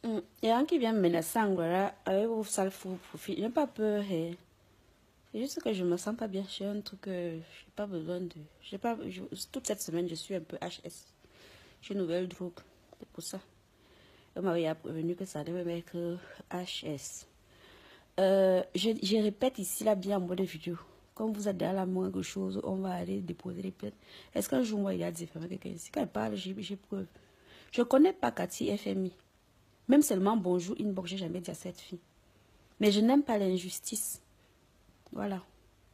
Il y a un qui vient me menacer en Angola avec vos sales faux profils. Je n'ai pas peur. C'est juste que je me sens pas bien. J'ai un truc que je n'ai pas besoin de. Toute cette semaine, je suis un peu HS. J'ai une nouvelle drogue. C'est pour ça. On m'avait prévenu que ça devait être HS. Je répète ici là bien en mode vidéo. Quand vous êtes dans la moindre chose, on va aller déposer les plaintes. Est-ce qu'un jour, moi, il y a des femmes quelqu'un ici? Quand elle parle, j'ai preuve. Je ne connais pas Cathy FMI. Même seulement bonjour, inbox, j'ai jamais dit à cette fille. Mais je n'aime pas l'injustice. Voilà.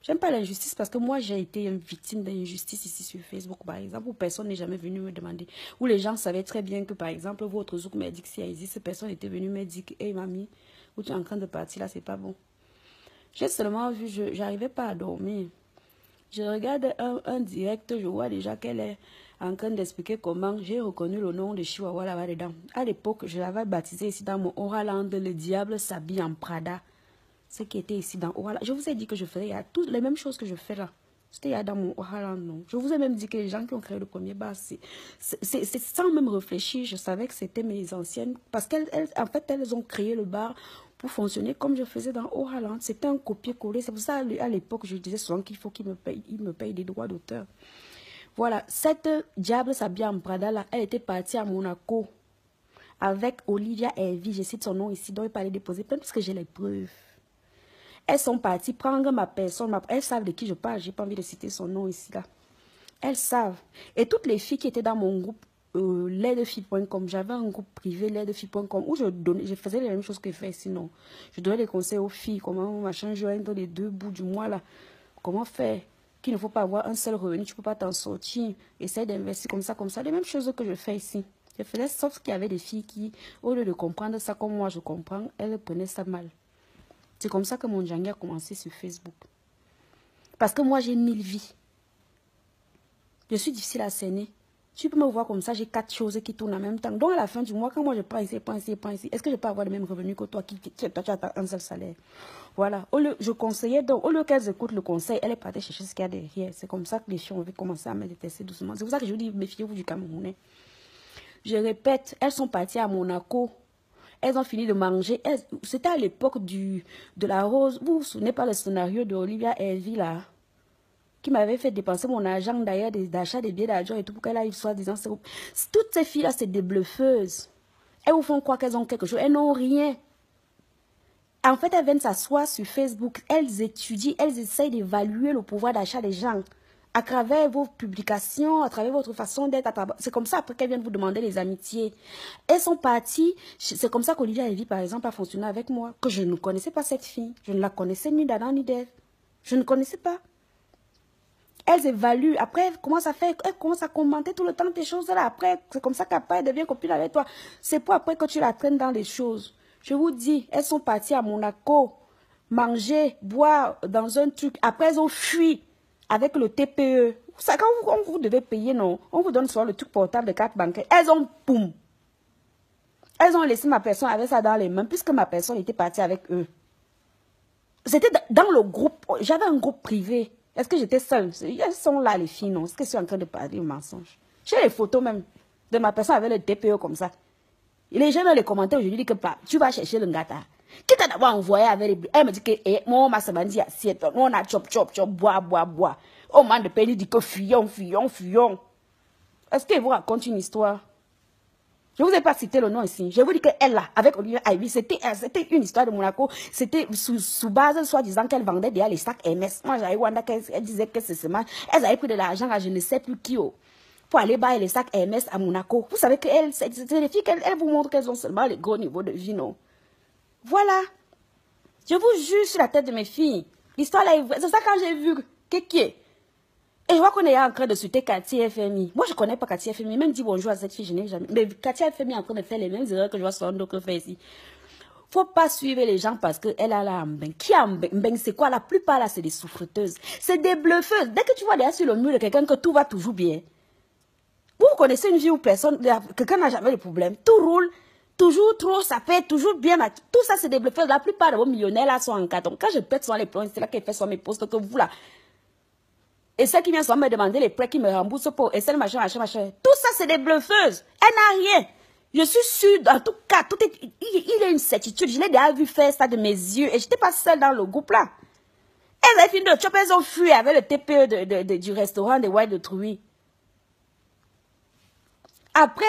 J'aime pas l'injustice parce que moi, j'ai été une victime d'injustice ici sur Facebook, par exemple, où personne n'est jamais venu me demander. Où les gens savaient très bien que, par exemple, votre zouk m'a dit que si elle existe, personne n'était venu me dire que, hey mamie, où tu es en train de partir là, c'est pas bon. J'ai seulement vu, je n'arrivais pas à dormir. Je regarde un direct, je vois déjà qu'elle est en train d'expliquer comment j'ai reconnu le nom de Chihuahua là-bas dedans. À l'époque, je l'avais baptisé ici dans mon Oraland, le diable s'habille en Prada. Ce qui était ici dans Oraland. Je vous ai dit que je faisais toutes les mêmes choses que je fais là. C'était dans mon Oraland, non. Je vous ai même dit que les gens qui ont créé le premier bar, c'est sans même réfléchir. Je savais que c'était mes anciennes. Parce qu'en fait, elles ont créé le bar pour fonctionner comme je faisais dans Oraland. C'était un copier-coller. C'est pour ça, à l'époque, je disais souvent qu'il faut qu'ils me payent des droits d'auteur. Voilà, cette diable s'habille en Prada là, elle était partie à Monaco avec Olivia Hervy, je cite son nom ici, donc il fallait déposer plein parce que j'ai les preuves. Elles sont parties prendre ma personne, elles savent de qui je parle, j'ai pas envie de citer son nom ici là. Elles savent. Et toutes les filles qui étaient dans mon groupe laidefilles.com, j'avais un groupe privé laidefilles.com où je faisais les mêmes choses que je fais sinon. Je donnais des conseils aux filles, comment machin joindre les deux bouts du mois là, comment faire. Qu'il ne faut pas avoir un seul revenu, tu ne peux pas t'en sortir. Essaye d'investir comme ça. Les mêmes choses que je fais ici. Je faisais sauf qu'il y avait des filles qui, au lieu de comprendre ça comme moi je comprends, elles prenaient ça mal. C'est comme ça que mon Django a commencé sur Facebook. Parce que moi j'ai 1000 vies. Je suis difficile à cerner. Tu peux me voir comme ça, j'ai 4 choses qui tournent en même temps. Donc à la fin du mois, quand moi je prends ici, est-ce que je peux avoir le même revenu que toi, toi tu as un seul salaire? Voilà. Je conseillais donc, au lieu qu'elles écoutent le conseil, elle est partie chercher ce qu'il y a derrière. C'est comme ça que les filles ont commencé à me détester doucement. C'est pour ça que je vous dis, méfiez-vous du Camerounais. Je répète, elles sont parties à Monaco. Elles ont fini de manger. C'était à l'époque de la rose. Vous vous souvenez pas le scénario de Olivia Hervy là? Qui m'avait fait dépenser mon argent d'ailleurs d'achat des billets d'avion et tout pour qu'elle aille soi-disant. Toutes ces filles-là, c'est des bluffeuses. Elles vous font croire qu'elles ont quelque chose. Elles n'ont rien. En fait, elles viennent s'asseoir sur Facebook. Elles étudient, elles essayent d'évaluer le pouvoir d'achat des gens. À travers vos publications, à travers votre façon d'être. C'est comme ça après qu'elles viennent vous demander les amitiés. Elles sont parties. C'est comme ça qu'Olivia Hervy, par exemple, a fonctionné avec moi. Que je ne connaissais pas cette fille. Je ne la connaissais ni d'Adam ni d'Ève. Je ne connaissais pas. Elles évaluent. Après, elles commencent à commenter tout le temps tes choses là. Après, c'est comme ça qu'après, elle devient copine avec toi. C'est pour après que tu la traînes dans les choses. Je vous dis, elles sont parties à Monaco, manger, boire dans un truc. Après, elles ont fui avec le TPE. Ça, quand vous devez payer, non, on vous donne soit le truc portable de carte bancaire. Elles ont, boum. Elles ont laissé ma personne avec ça dans les mains, puisque ma personne était partie avec eux. C'était dans le groupe. J'avais un groupe privé. Est-ce que j'étais seule? Elles sont là, les filles, non? Est-ce que je suis en train de parler au mensonge? J'ai les photos même de ma personne avec le TPE comme ça. Et les gens dans les commentaires, je lui dis que tu vas chercher le ngata. Qui t'a d'abord envoyé avec les... Elle me dit que, moi, ma samedi assiette, on a chop, bois. Oh, man de peine, il dit que fuyons. Est-ce qu'il vous raconte une histoire? Je ne vous ai pas cité le nom ici. Je vous dis qu'elle là, avec Olivia Hervy, c'était une histoire de Monaco. C'était sous base, soi-disant qu'elle vendait déjà les sacs MS. Moi, j'avais Wanda qu'elle disait que c'est seulement... Elles avaient pris de l'argent à je ne sais plus qui, pour aller bailler les sacs MS à Monaco. Vous savez que c'est les filles qu'elles vous montrent qu'elles ont seulement les gros niveaux de vie, non? Voilà. Je vous jure sur la tête de mes filles. L'histoire là est vraie. C'est ça quand j'ai vu Kéké. Et je vois qu'on est en train de sauter Cathy FMI. Moi, je ne connais pas Cathy FMI. Même dit bonjour à cette fille, je n'ai jamais. Mais Cathy FMI est en train de faire les mêmes erreurs que je vois sur un autre fait ici. Faut pas suivre les gens parce qu'elle a la mbeng. Qui a mbeng? C'est quoi? La plupart là, c'est des souffreteuses. C'est des bluffeuses. Dès que tu vois derrière sur le mur de quelqu'un que tout va toujours bien. Vous connaissez une vie où quelqu'un n'a jamais de problème. Tout roule. Toujours trop, ça fait toujours bien. Tout ça, c'est des bluffeuses. La plupart de vos millionnaires là sont en carton. Quand je pète sur les plans, c'est là qu'elle fait sur mes postes que vous là. Et celle qui vient souvent me demander les prêts qui me remboursent pour... Et celle machin. Tout ça, c'est des bluffeuses. Elle n'a rien. Je suis sûre, en tout cas, il a une certitude. Je l'ai déjà vu faire ça de mes yeux. Et je n'étais pas seule dans le groupe là. Elles avaient fini de chopper, elles ont fui avec le TPE du restaurant de White de Trouy. Après,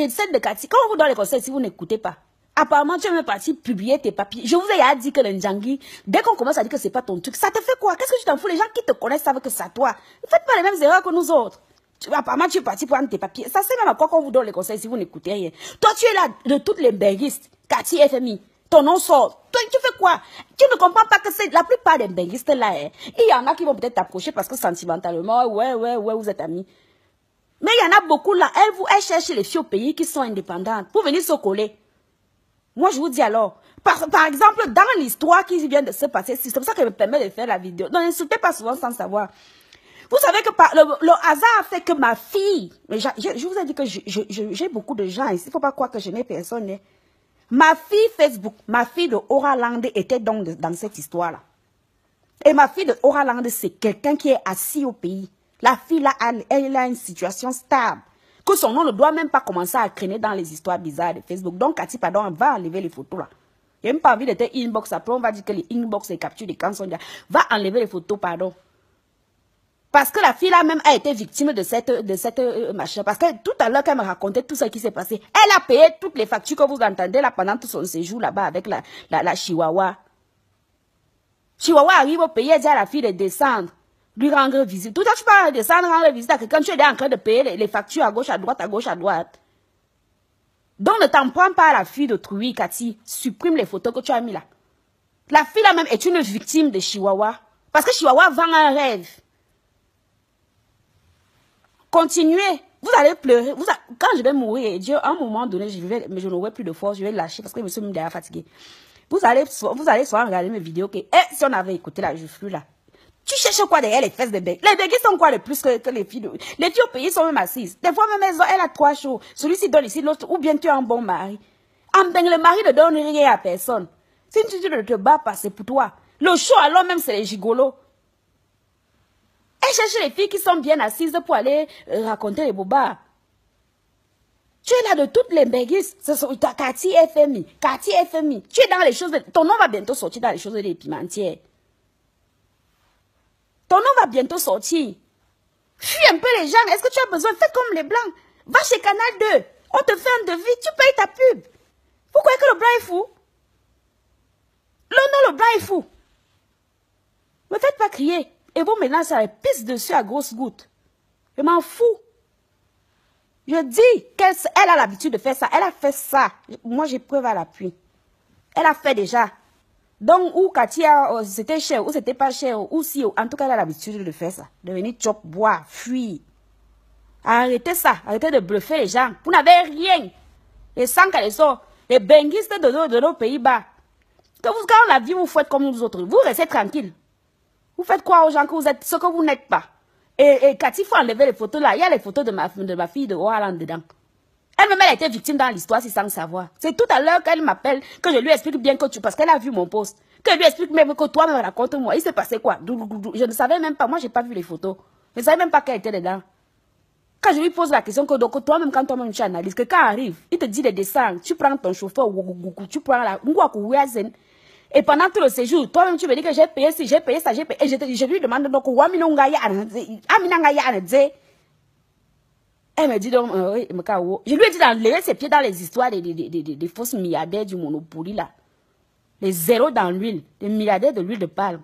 celle de Cathy, quand on vous donne les conseils, si vous n'écoutez pas, apparemment, tu es même parti publier tes papiers. Je vous ai déjà dit que le Ndjangi, dès qu'on commence à dire que c'est pas ton truc, ça te fait quoi? Qu'est-ce que tu t'en fous? Les gens qui te connaissent savent que c'est à toi. Ne faites pas les mêmes erreurs que nous autres. Apparemment, tu es parti prendre tes papiers. Ça sert même à quoi qu'on vous donne les conseils si vous n'écoutez rien. Toi, tu es là de toutes les bergistes, Cathy FMI. Ton nom sort. Toi, tu fais quoi? Tu ne comprends pas que c'est la plupart des bergistes là. Hein. Il y en a qui vont peut-être t'approcher parce que sentimentalement, ouais, vous êtes amis. Mais il y en a beaucoup là. Elles cherchent les filles au pays qui sont indépendantes pour venir se coller. Moi, je vous dis alors, par exemple, dans l'histoire qui vient de se passer, c'est pour ça que je me permets de faire la vidéo. Donc, n'insultez pas souvent sans savoir. Vous savez que le hasard a fait que ma fille, je vous ai dit que j'ai beaucoup de gens ici, il ne faut pas croire que je n'ai personne. Hein. Ma fille Facebook, ma fille de Aura Land était donc dans cette histoire-là. Et ma fille de Aura Land, c'est quelqu'un qui est assis au pays. La fille là, elle a une situation stable. Que son nom ne doit même pas commencer à traîner dans les histoires bizarres de Facebook. Donc, Cathy, pardon, va enlever les photos là. Il n'y a même pas envie de te inbox. Après, on va dire que les inbox, les captures des camps sont déjà. Va enlever les photos, pardon. Parce que la fille là même a été victime de cette machin. Parce que tout à l'heure, quand elle me racontait tout ce qui s'est passé, elle a payé toutes les factures que vous entendez là pendant tout son séjour là-bas avec la Chihuahua. Chihuahua arrive au pays, elle dit à la fille de descendre. Lui rendre visite. Tout à l'heure, tu peux descendre, rendre visite à quelqu'un, tu es en train de payer les factures à gauche, à droite, à gauche, à droite. Donc, ne t'en prends pas à la fille d'autrui, Cathy. Supprime les photos que tu as mis là. La fille là même est une victime de Chihuahua. Parce que Chihuahua vend un rêve. Continuez. Vous allez pleurer. Quand je vais mourir, Dieu, à un moment donné, mais je n'aurai plus de force, je vais lâcher parce que je me suis déjà fatiguée. Vous allez soit regarder mes vidéos que, si on avait écouté la Juflu là. Tu cherches quoi derrière les fesses de bec? Les bégues sont quoi le plus que les filles? Les filles au pays sont même assises. Des fois même elle a 3 choses. Celui-ci donne ici, l'autre, ou bien tu es un bon mari. En ben, le mari ne donne rien à personne. Si tu ne te bats pas, c'est pour toi. Le show alors même c'est les gigolos. Elle cherche les filles qui sont bien assises pour aller raconter les bobas. Tu es là de toutes les béguisses. Cathy FMI. Cathy FMI. Tu es dans les choses. Ton nom va bientôt sortir dans les choses des pimentières. Ton nom va bientôt sortir. Fuis un peu les gens. Est-ce que tu as besoin? Fais comme les blancs. Va chez Canal 2. On te fait un devis. Tu payes ta pub. Pourquoi est-ce que le blanc est fou? Non, le blanc est fou. Ne me faites pas crier. Et vos menaces, ça pisse dessus à grosses gouttes. Je m'en fous. Je dis qu'elle a l'habitude de faire ça. Elle a fait ça. Moi, j'ai preuve à l'appui. Elle a fait déjà. Donc, ou Katia, c'était cher, ou c'était pas cher, ou si, en tout cas, elle a l'habitude de faire ça. De venir chop, boire, fuir. Arrêtez ça. Arrêtez de bluffer les gens. Vous n'avez rien. Les sangs qu'elles sont. Les benguistes de nos Pays-Bas. Quand la vie vous faites comme nous autres, vous restez tranquille. Vous faites quoi aux gens que vous êtes ce que vous n'êtes pas? Et Cathy, il faut enlever les photos là. Il y a les photos de ma fille de Roland dedans. Elle-même, elle a été victime dans l'histoire, sans savoir. C'est tout à l'heure qu'elle m'appelle, que je lui explique bien que parce qu'elle a vu mon post, que je lui explique même que toi, me raconte-moi, il s'est passé quoi? Je ne savais même pas, moi, j'ai pas vu les photos. Je ne savais même pas qu'elle était dedans. Quand je lui pose la question, que donc toi-même, quand toi-même tu analyses, que quand arrive, il te dit de descendre, tu prends ton chauffeur, tu prends la et pendant tout le séjour, toi-même, tu me dis que j'ai payé ci, j'ai payé ça, j'ai payé. Et je lui demande donc, elle me dit donc, oui, je lui ai dit d'enlever ses pieds dans les histoires des fausses milliardaires du Monopoly là. Les zéros dans l'huile, les milliardaires de l'huile de palme.